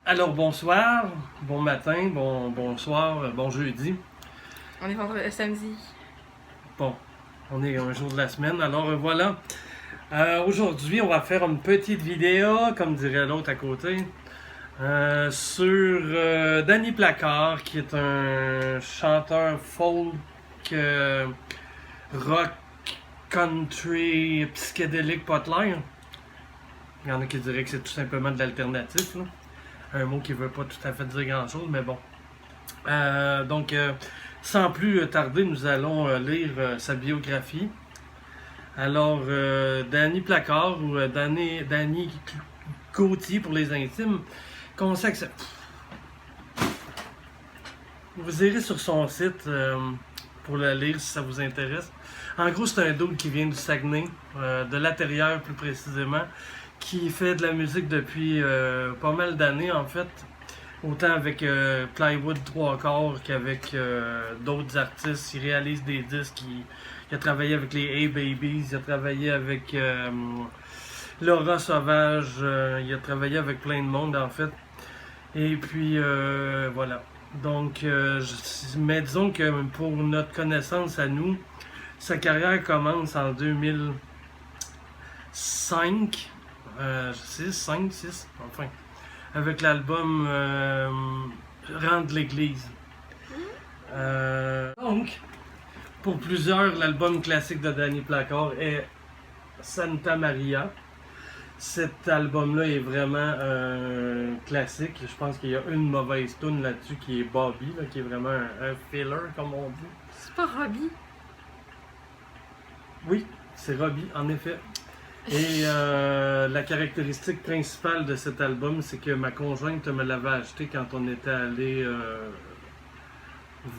Alors bonsoir, bon matin, bonsoir, bon jeudi. On est samedi. Bon, on est un jour de la semaine, alors voilà. Aujourd'hui, on va faire une petite vidéo, comme dirait l'autre à côté, sur Danny Placard, qui est un chanteur folk, rock, country, psychédélique, potline. Il y en a qui diraient que c'est tout simplement de l'alternatif, là. Un mot qui veut pas tout à fait dire grand-chose, mais bon. Donc, sans plus tarder, nous allons lire sa biographie. Alors, Danny Placard, ou Danny Gauthier pour les intimes, consacre... Vous irez sur son site pour la lire si ça vous intéresse. En gros, c'est un dude qui vient du Saguenay, de l'intérieur plus précisément, qui fait de la musique depuis pas mal d'années en fait. Autant avec Plywood 3/4 qu'avec d'autres artistes. Il réalise des disques, il a travaillé avec les A-Babies, il a travaillé avec Laura Sauvage, il a travaillé avec plein de monde en fait. Et puis voilà. Donc, mais disons que pour notre connaissance à nous, sa carrière commence en 2005, 6, enfin, avec l'album Rendre l'église. Donc, pour plusieurs, l'album classique de Danny Placard est Santa Maria. Cet album-là est vraiment classique. Je pense qu'il y a une mauvaise tune là-dessus qui est Bobby, là, qui est vraiment un filler, comme on dit. C'est pas Robbie? Oui, c'est Robbie, en effet. Et la caractéristique principale de cet album, c'est que ma conjointe me l'avait acheté quand on était allé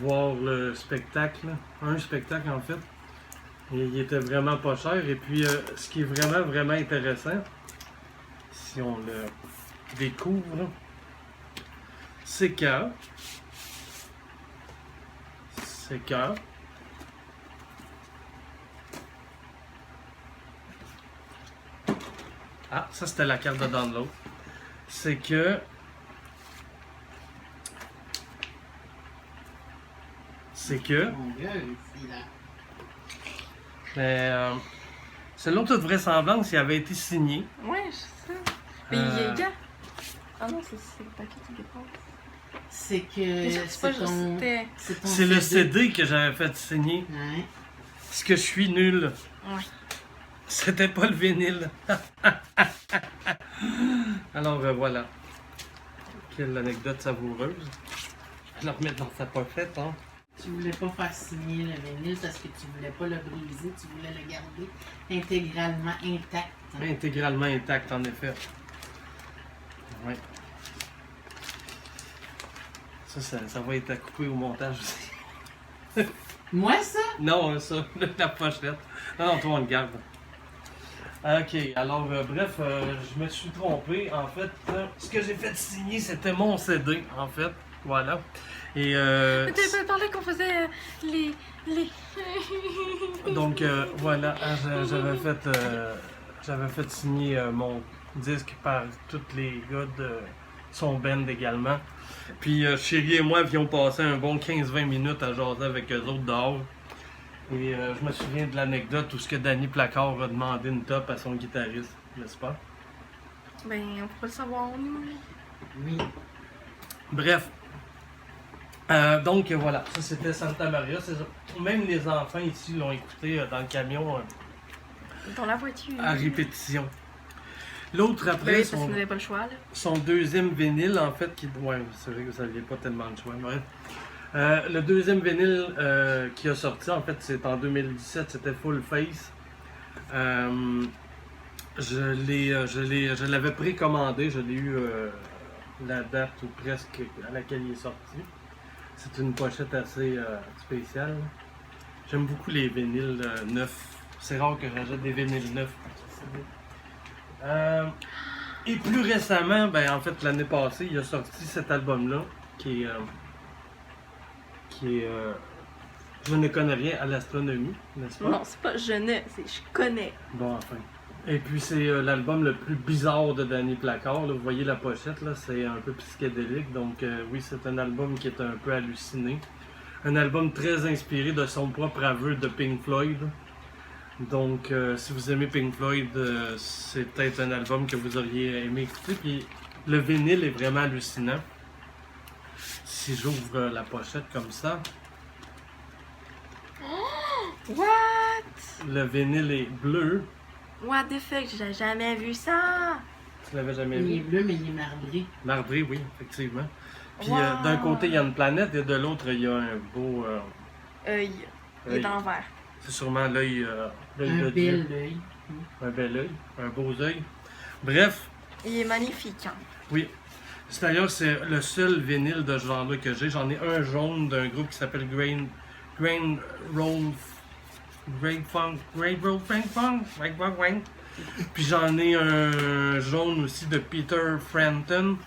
voir le spectacle. Un spectacle, en fait. Et il était vraiment pas cher. Et puis, ce qui est vraiment, vraiment intéressant, si on le découvre, c'est que... Ah, ça c'était la carte de download. C'est que... Mais, selon toute vraisemblance, il avait été signé. Ouais, je sais. Mais il est gars. Ah non, c'est le paquet qui dépasse. C'est que C'est le CD que j'avais fait signer. Ouais. Parce que je suis nul. Ouais. C'était pas le vinyle. Alors voilà. Quelle anecdote savoureuse. Je vais la remettre dans sa pochette, hein. Tu voulais pas faire signer le vinyle parce que tu voulais pas le briser, tu voulais le garder intégralement intact. Intégralement intact, en effet. Ouais. Ça va être à couper au montage aussi. Moi, ça? Non, ça, la pochette. Non, toi, on le garde. Ok, alors, bref, je me suis trompé. En fait, ce que j'ai fait signer, c'était mon CD, en fait. Voilà. Et, Mais t'avais parlé qu'on faisait les... donc, voilà, j'avais fait signer mon disque par tous les gars de son band également. Puis, Chérie et moi avions passé un bon 15-20 minutes à jaser avec eux autres dehors. Et je me souviens de l'anecdote où ce que Danny Placard a demandé une top à son guitariste, n'est-ce pas? Ben, on pourrait le savoir, nous. Oui. Bref. Donc voilà, ça c'était Santa Maria. Même les enfants ici l'ont écouté dans le camion Dans la voiture. à répétition. L'autre après, Ben, parce qu'on n'avait pas le choix, là. son deuxième vinyle en fait, qui... Ouais, c'est vrai que ça n'avait pas tellement de choix. Bref. Le deuxième vinyle qui a sorti, en fait, c'est en 2017, c'était Full Face. Je l'avais précommandé, je l'ai eu la date ou presque à laquelle il est sorti. C'est une pochette assez spéciale. J'aime beaucoup les vinyles neufs. C'est rare que j'achète des vinyles neufs. Et plus récemment, ben en fait l'année passée, il a sorti cet album-là qui est je ne connais rien à l'astronomie, n'est-ce pas? Non, c'est pas je ne, c'est je connais. Bon, enfin. Et puis c'est l'album le plus bizarre de Danny Placard. Là. Vous voyez la pochette, là, c'est un peu psychédélique. Donc oui, c'est un album qui est un peu halluciné. Un album très inspiré de son propre aveu de Pink Floyd. Donc si vous aimez Pink Floyd, c'est peut-être un album que vous auriez aimé écouter. Puis le vinyle est vraiment hallucinant. Si j'ouvre la pochette comme ça, What? le vinyle est bleu. What the fuck? J'ai jamais vu ça! Tu l'avais jamais Il vu? est bleu, mais il est marbré. Marbré, oui, effectivement. Puis Wow. d'un côté, il y a une planète et de l'autre, il y a un beau... Il est œil. dans le vert. C'est sûrement l'œil de Un Dieu. bel œil. Un bel œil, un beau œil. Bref, Il est magnifique. Hein. oui. D'ailleurs, c'est le seul vinyle de ce genre-là que j'ai. J'en ai un jaune d'un groupe qui s'appelle Grain Roll... Great Funk... Great Roll Frank Funk... Puis j'en ai un jaune aussi de Peter Frampton.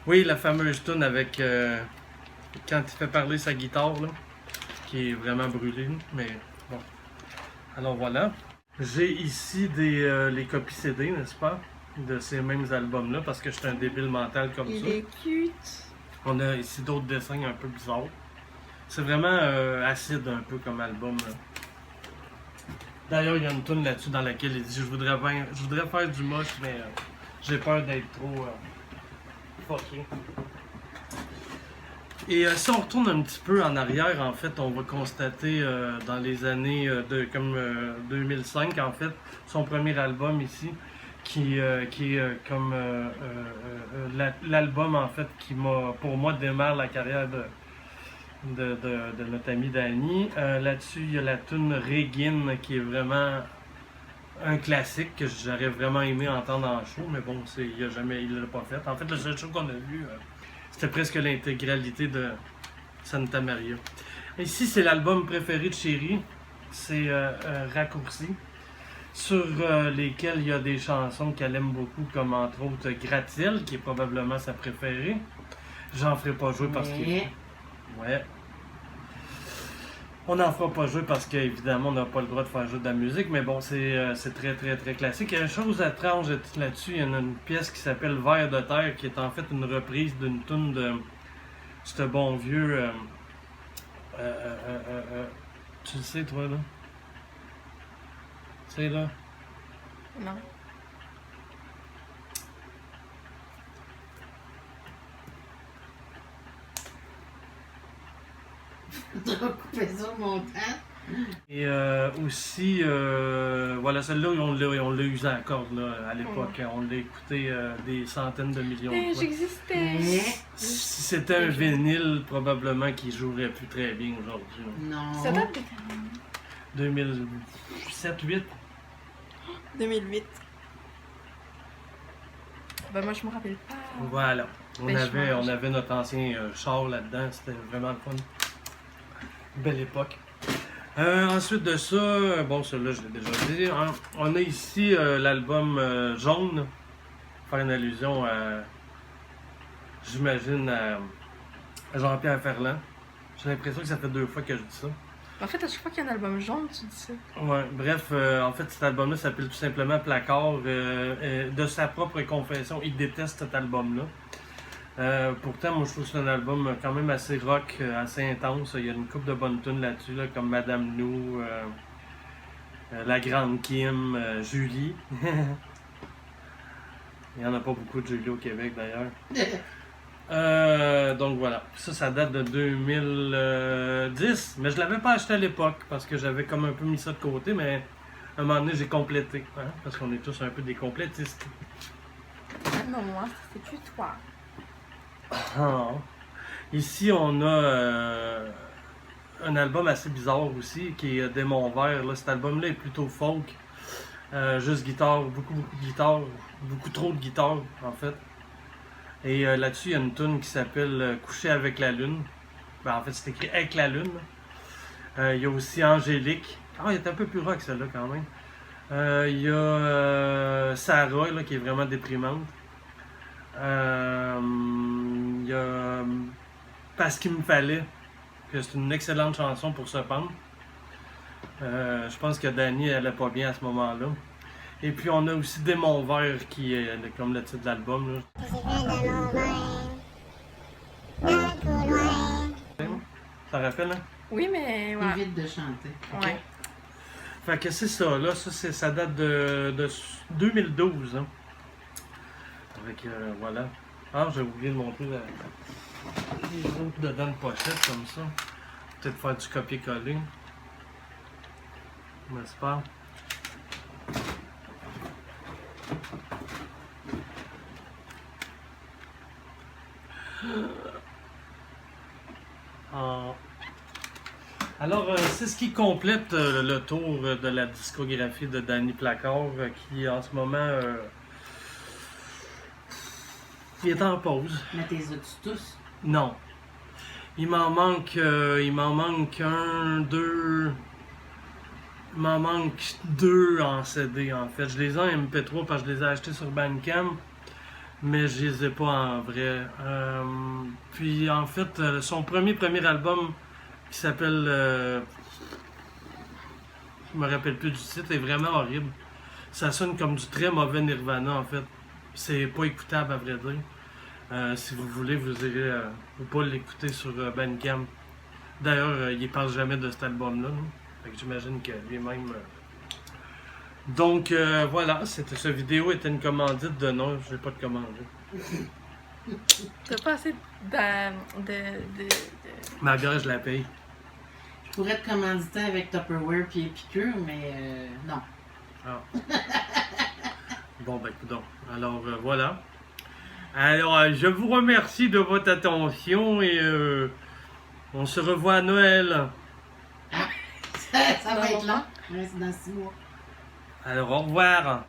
Oui, la fameuse tune avec... quand il fait parler sa guitare, là, qui est vraiment brûlée, mais bon. Alors voilà. J'ai ici les copies CD, n'est-ce pas? De ces mêmes albums-là, parce que je suis un débile mental comme Il ça. est cute. On a ici d'autres dessins un peu bizarres. C'est vraiment acide un peu comme album. Là. D'ailleurs, il y a une tune là-dessus dans laquelle il dit je voudrais faire du moche, mais j'ai peur d'être trop fucké. Et si on retourne un petit peu en arrière, en fait, on va constater dans les années 2005, en fait, son premier album ici, qui est comme l'album, en fait, qui m'a, pour moi, démarre la carrière de notre ami Danny. Là-dessus, il y a la tune Reggae, qui est vraiment un classique que j'aurais vraiment aimé entendre en show, mais bon, il l'a pas fait. En fait, le seul show qu'on a vu... c'était presque l'intégralité de Santa Maria. Ici, c'est l'album préféré de Chérie. C'est Raccourci, sur lesquels il y a des chansons qu'elle aime beaucoup, comme entre autres Gratte-ciel, qui est probablement sa préférée. J'en ferai pas jouer parce que... Ouais. On n'en fera pas jouer parce qu'évidemment, on n'a pas le droit de faire jouer de la musique, mais bon, c'est très très très classique. Il y a une chose étrange là-dessus, il y en a une pièce qui s'appelle Vers de terre, qui est en fait une reprise d'une tune de ce bon vieux... tu le sais, toi, là? Tu sais, là? Non. Tu vas couper ça au montant. Et aussi, voilà, celle-là, on l'a usé à la corde là, à l'époque. On l'a écouté des centaines de millions de fois. J'existais. Mais Si c'était un vinyle, probablement qu'il jouerait plus très bien aujourd'hui. non. Ça date de 2007-2008. 2008. Ben moi je me rappelle pas. Voilà. On Ben, avait notre ancien char là-dedans. C'était vraiment le fun. Belle époque. Ensuite de ça, bon, celui-là, je l'ai déjà dit. Hein, on a ici l'album Jaune. Faire une allusion à, j'imagine, à Jean-Pierre Ferland. J'ai l'impression que ça fait 2 fois que je dis ça. En fait, à chaque fois qu'il y a un album jaune, tu dis ça. Ouais, bref, en fait, cet album-là s'appelle tout simplement Placard. De sa propre confession, il déteste cet album-là. Pourtant, moi, je trouve que c'est un album quand même assez rock, assez intense. Il y a une couple de bonnes tunes là-dessus, là, comme Madame Nou, La Grande Kim, Julie. Il n'y en a pas beaucoup de Julie au Québec, d'ailleurs. Donc voilà, ça date de 2010, mais je l'avais pas acheté à l'époque parce que j'avais comme un peu mis ça de côté, mais à un moment donné j'ai complété, hein, parce qu'on est tous un peu des complétistes. Ah non, moi, c'est plus toi. Ah. Ici on a un album assez bizarre aussi qui est Démon Vert. Là. Cet album-là est plutôt folk, juste guitare, beaucoup de guitare, beaucoup trop de guitare en fait. Et là-dessus, il y a une tune qui s'appelle Coucher avec la lune. Ben, en fait, c'est écrit Avec la lune. Il y a aussi Angélique. Ah, il est un peu plus rock, celle-là, quand même. Il y a Sarah, là, qui est vraiment déprimante. Il y a Parce qu'il me fallait, que c'est une excellente chanson pour se pendre. Je pense que Dani, elle est pas bien à ce moment-là. Et puis on a aussi Démon Vert qui est comme le titre de l'album. Ça rappelle, hein? Oui, mais ouais. Évite de chanter. Ouais. Fait que c'est ça, là, ça date de 2012. Hein. Avec, voilà. Ah, j'ai oublié de montrer les autres dedans de pochette comme ça. Peut-être faire du copier-coller. N'est-ce pas? Alors, c'est ce qui complète le tour de la discographie de Danny Placard, qui en ce moment il est en pause. Mais t'es as-tu tous? Non. Il m'en manque un, deux. Il m'en manque deux en CD en fait. Je les ai en MP3 parce que je les ai achetés sur Bandcamp, mais je les ai pas en vrai. Puis en fait, son premier album qui s'appelle je me rappelle plus du titre, est vraiment horrible. Ça sonne comme du très mauvais Nirvana en fait. C'est pas écoutable à vrai dire. Si vous voulez, vous irez pas l'écouter sur Bandcamp. D'ailleurs, il parle jamais de cet album-là. Fait que j'imagine que lui-même. Donc voilà, ce vidéo était une commandite de non, j'ai pas de commande. T'as pas assez Ma bière, je la paye. Je pourrais te commanditer avec Tupperware puis Épicure, mais non. Ah. Bon, ben, coudonc. Alors, voilà. Alors, je vous remercie de votre attention et on se revoit à Noël. Ça va être long. Ouais, c'est dans 6 mois. Alors, au revoir.